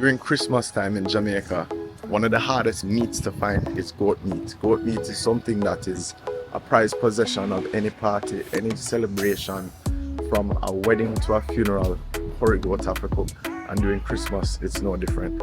During Christmas time in Jamaica, one of the hardest meats to find is goat meat. Goat meat is something that is a prized possession of any party, any celebration, from a wedding to a funeral. Curry goat have to cook, and during Christmas it's no different.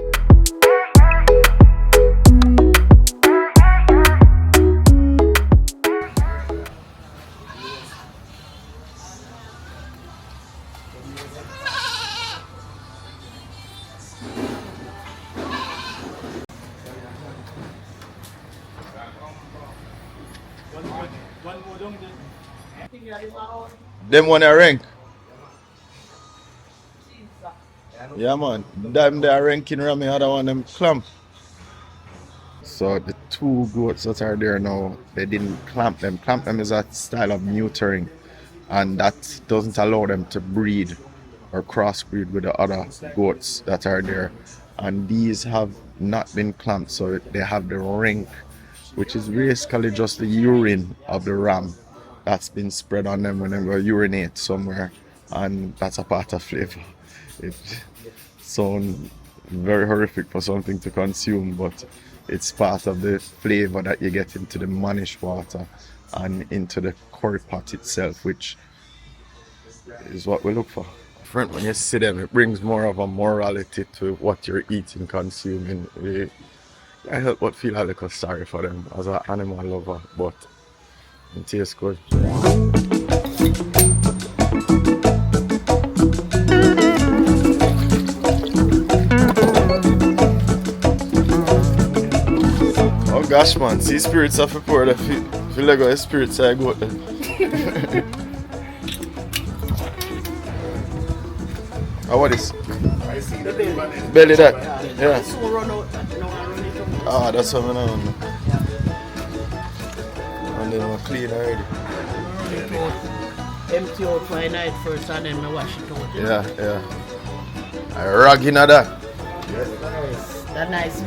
Them one a rank. Yeah man, them they are ranking around me, other one them clamp. So the two goats that are there now, they didn't clamp them. Clamp them is a style of neutering, and that doesn't allow them to breed or crossbreed with the other goats that are there. And these have not been clamped, so they have the rank, which is basically just the urine of the ram that's been spread on them when they go urinate somewhere, and that's a part of flavor. It sounds very horrific for something to consume, but it's part of the flavor that you get into the mannish water and into the curry pot itself, which is what we look for. Friend, when you see them, it brings more of a morality to what you're eating, consuming. I help but feel a little sorry for them as an animal lover, but it tastes good. Oh gosh man, see spirits of a poor that feel like a spirits I go there. Oh, what is? Belly that? Yeah. Ah, that's what I know. And then we're clean already. Empty out for a night first and then I wash it out. Yeah. I ragging at that.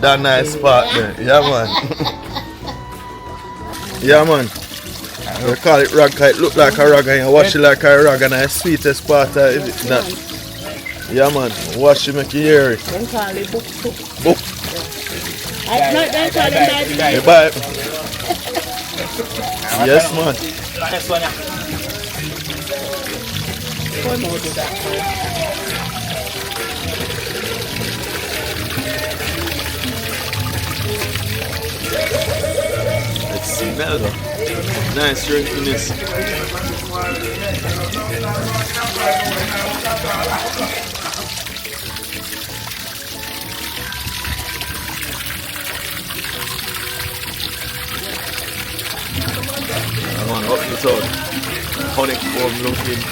That nice part there. Yeah man. Yeah man. We call it rag, it look like a rag and you wash it like a rag, and the sweetest part is it that. Yeah man, wash it make you hear it. Don't call it book. Book. I don't call it bad. You buy it. Yes man. One more do that. It smells nice drinkiness. Come on, up the top. Honeycomb looking.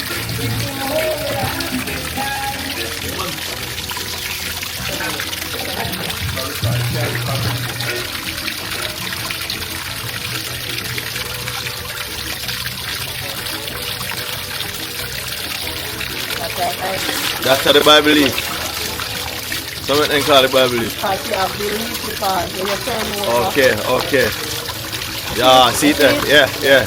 That's how the Bible is. Some of them call it Bible leaf. Okay. Yeah, see that? Yeah.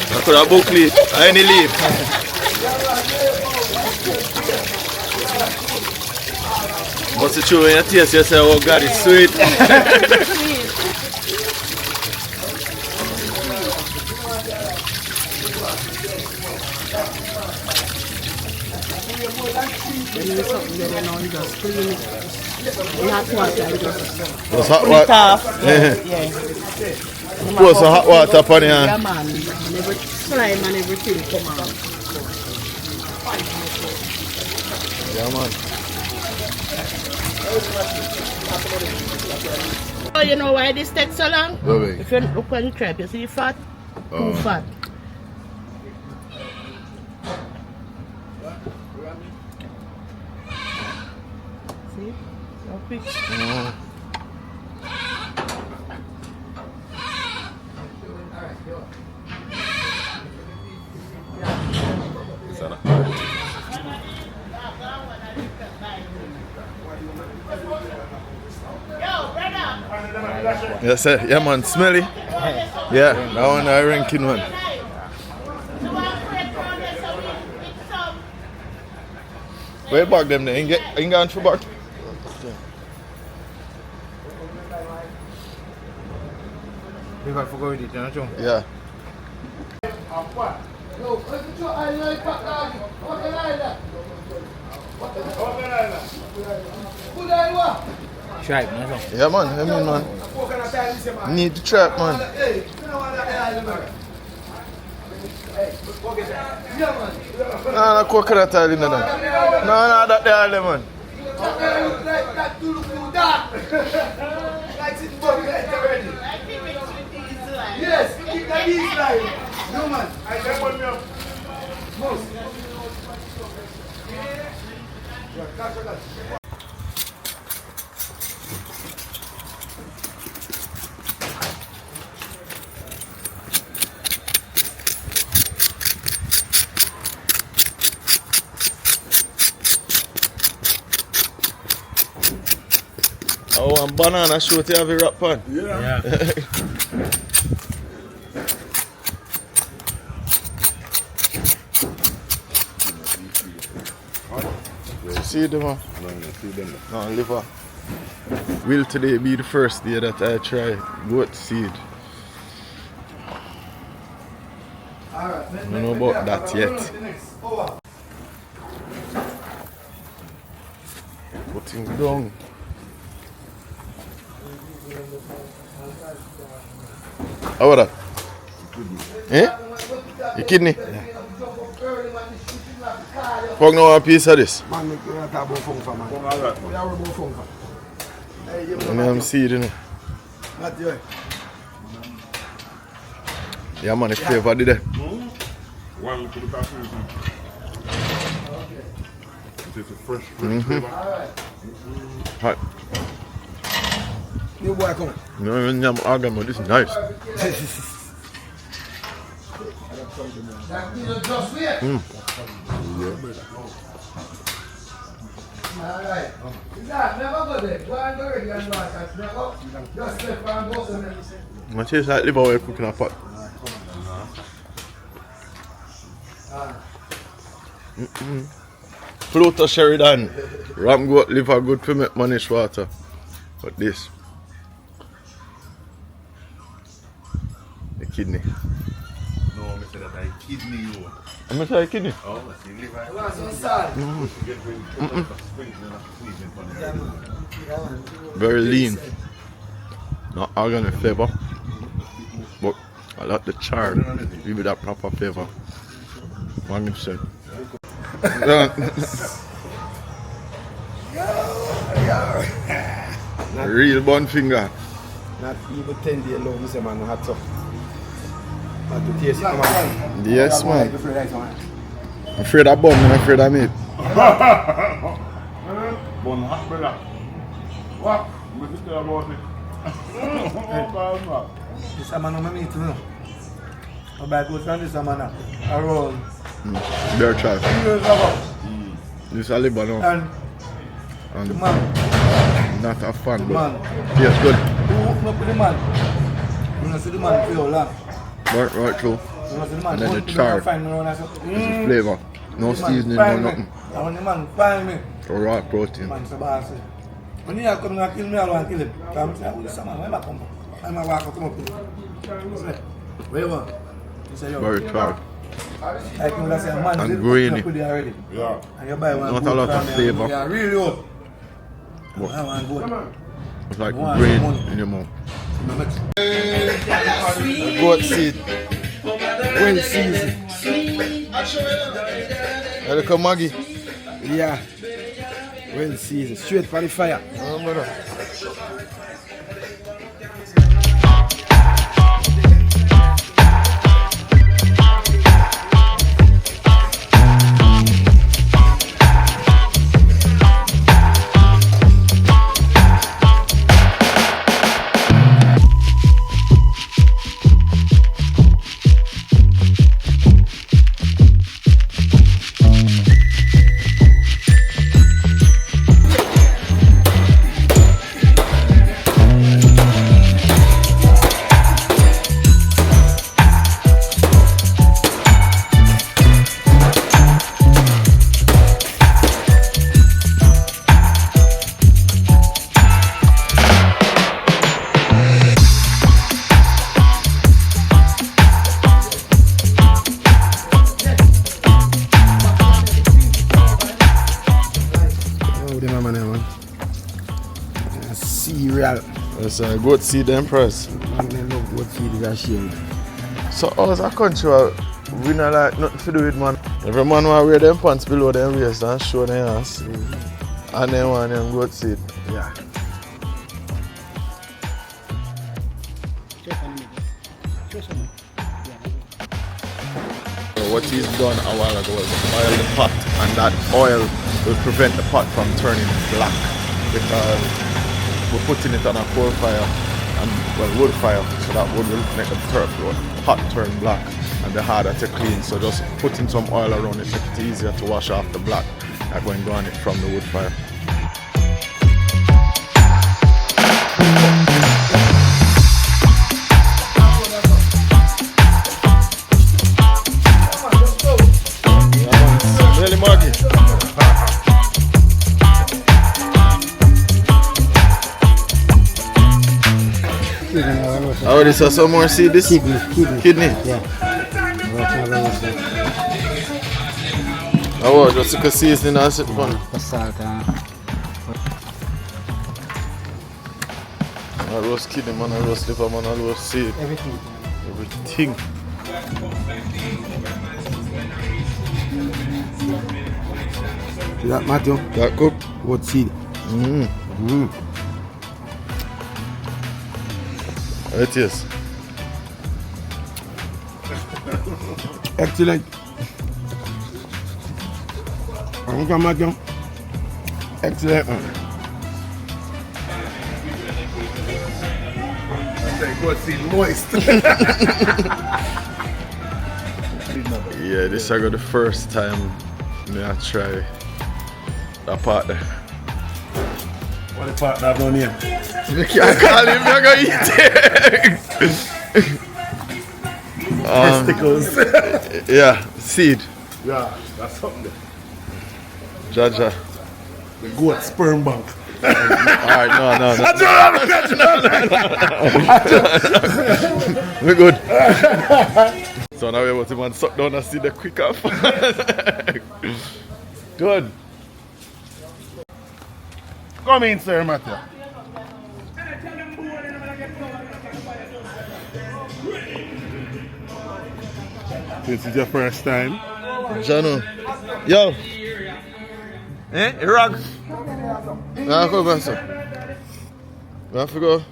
I could have book leaf. Any leaf. What's the truth when you taste, you say, oh God, it's sweet. Just hot water. Yeah. Pour some hot water upon your hand. Yeah man, and every slime and everything come out. Yeah man. Oh, you know why this takes so long? Really? If you look on the trap, you see fat? Too fat. See? So quick. Yes, sir. Yeah, man. Smelly. Yeah, that one I ranking one. Where you back them there? Ain't gone for back? If I forgot it, don't you? Yeah. Tribe, no? Yeah, man. I mean, man. Need the trap, man. No, coconut oil in there. No, that there, man. Yes, keep that easy line. No man, I don't want me up. Most. Oh, and banana shoot you have a wrap pan. Yeah. See them, man? No, liver. Will today be the first day that I try goat seed? I don't know about that yet. Put him down. How about that? Eh? Your kidney? Yeah. Fuck no one piece of this. Man, make you talk about funk for man. We are about funk for. I'm seed, you know. Not you. Yeah, man, the flavor did it. One to the bathroom. This is a fresh flavor. Hot. New boy come. No, I'm arguing, but this is nice. Alright. Never go there. Go and go ready and watch. Just step and go. My tastes like liver oil cooking a pot. Floater Sheridan. Ram goat liver good for make manish water. But this. The kidney. No, I said that I kidney you. I'm gonna say kidney. Oh, I see liver. You want some salt? Very lean. Not organic flavor. But I like the char. Give it that proper flavor. 100%. Real bun finger. Not even 10 days long, Mr. Man, no hats up. But the taste come on. Yes, man. I'm afraid of bun, I'm afraid of meat. Bon hot brother. What? But you still about it. This man no meat, you know. But I go to this man around. Bear trap. 2 years ago. This is a liver now. And the man. Not a fan, The but man. yes, good. Who open up with the man? You know, see the man feel long. Right through. You know, see the man. And then the One thing char. I find me around, I say, This is flavor. No the man seasoning, find no me. nothing. And when the man find me, Or raw protein. man say, boss, when he come and kill me, I want to kill him. So I'm saying, who's this man? Where am I come from? I'm a walk come up here. He say, where you want? He say, yo. Very char. Like you say, man, And did grainy. put it already. Yeah. And you buy one Not a goat lot of from me, flavour. yeah, really old. What? I want goat. It's like Wow, grain money. in your mouth. Well Goat seed. seasoned. Look at Maggie. Yeah. Well seasoned. Straight for the fire. Oh, brother. It's a goat seed empress. And then look what seed is a shield. So us a country we not like nothing to do with man. Every man want wear them pants below them waist and show their ass. And then want them goat seed. Yeah. So what he's done a while ago was oil the pot, and that oil will prevent the pot from turning black because we're putting it on a coal fire and wood fire, so that wood will make the pot turn black and the harder to clean. So just putting some oil around it makes it easier to wash off the black like when going it from the wood fire. Oh, this is some more seed, this? Kidney. Yeah. Oh, just a seasoning and sit fun. Salt and A roast kidney, man, a roast liver, man, a roast seed. everything. Everything. See that, Matthew? That cook? What seed? It is. Excellent. Okay, Matthew. Excellent. Goat seed moist. Yeah, this is the first time I try that part there. What the partner have no name? You can't call him, you're gonna eat it. Testicles. Yeah, seed. Yeah, that's something there. Jaja. The goat sperm bank. Alright, no. We're good. So now we're about to man suck down and see the quick off. Good. Come in, sir, Matthew. This is your first time. Jano. Yo. Eh? Iraq. Nah, go back, sir. I have to go.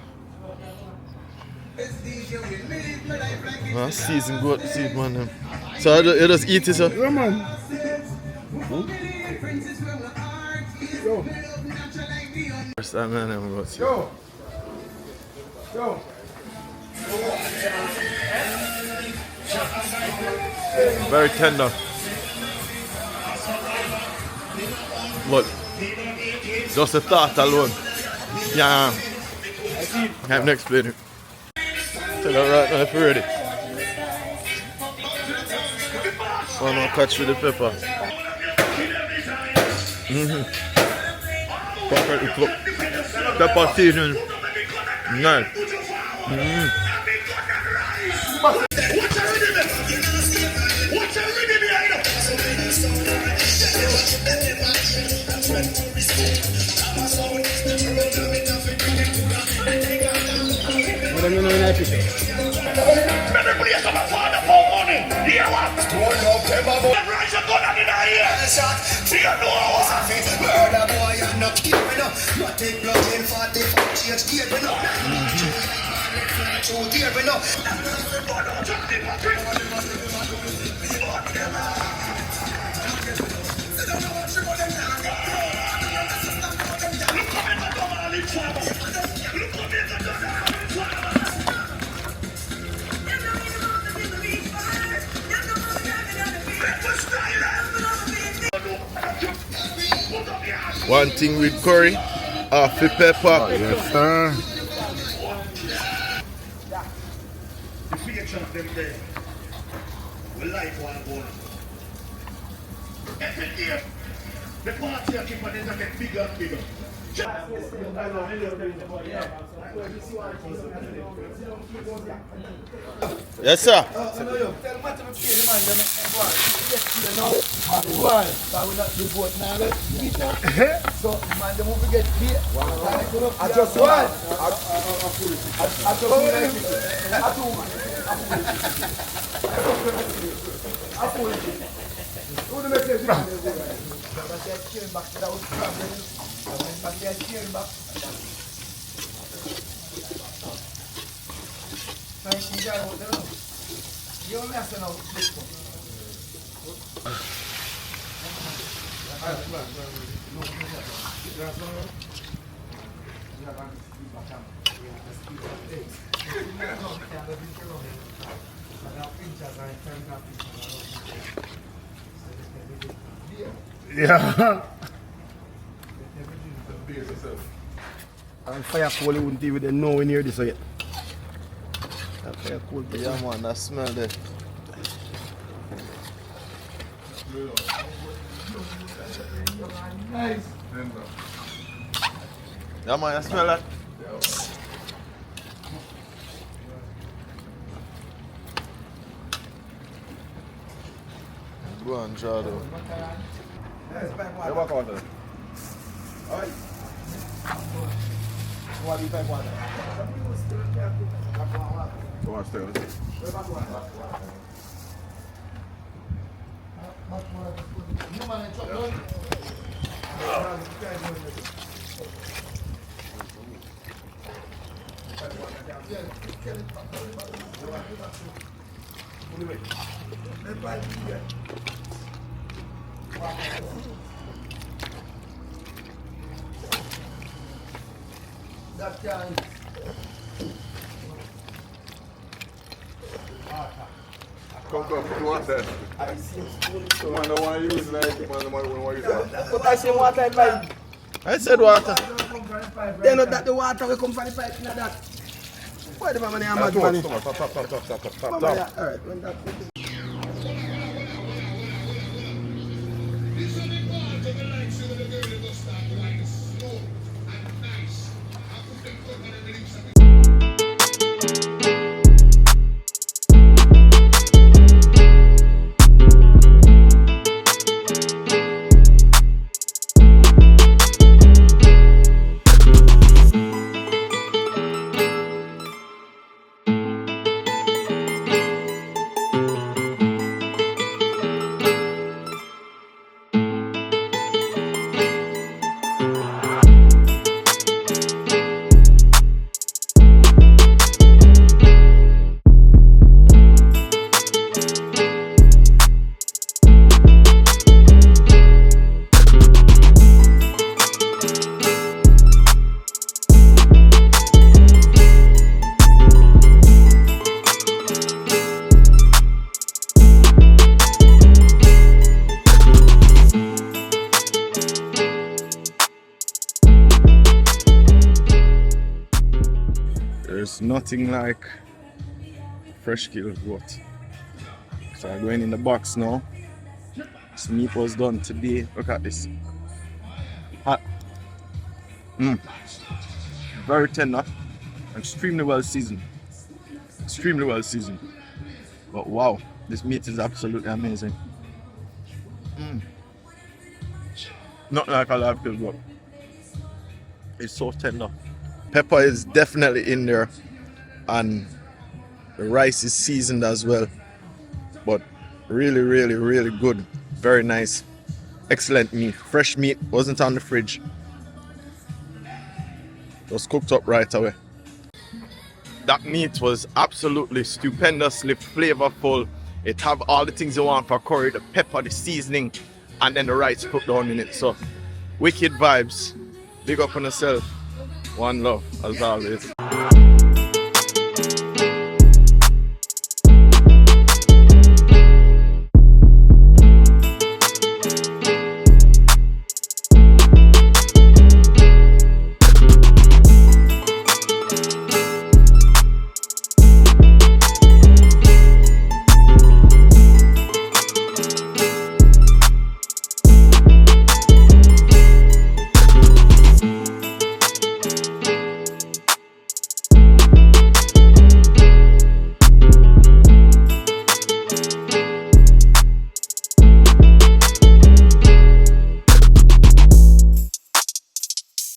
Season goat seed, man. So you just eat it, sir? Yeah, man. First time, man, I'm going to see. Yo. Very tender. But just the thought alone. Yeah. I have to explain it. Tell her right now if you're ready. One more catch with the pepper. Perfectly cooked. Pepper seasoning. Nice. One thing with curry, half the pepper. Yes, sir. We like Wha Gwann. Every year, the party keep on getting bigger and bigger. Yes, sir. Tell Matthew to pay the man them go on. Get here now. Go on. Because we not do boat now. So man them will get paid. I just want. I just want. Who the message? But they came back without problem. But they came back. You only have to know this one. Yeah. And fire coal wouldn't even know when near this yet. Fire coal. Yeah, man, that smell there. Nice. Yeah, man, I smell that. Go on, draw though. Back on there. What do you think? Go on, stay. That guy. Come, you want that? I see him The man don't want to use like, the man don't want to use that. But I say water in pipe. I said water. They know that the water will come from the pipe, not that. Why the man have mad money? Stop. Alright, when that. There's nothing like fresh killed goat. So I'm going in the box now. This meat was done today. Look at this. Hot. Very tender. Extremely well seasoned. Extremely well seasoned. But wow, this meat is absolutely amazing. Not like a live killed goat. It's so tender. Pepper is definitely in there, and the rice is seasoned as well. But really, really, really good. Very nice. Excellent meat. Fresh meat. Wasn't on the fridge. It was cooked up right away. That meat was absolutely stupendously flavorful. It have all the things you want for curry, the pepper, the seasoning, and then the rice cooked down in it. So wicked vibes. Big up on yourself. One love, as always.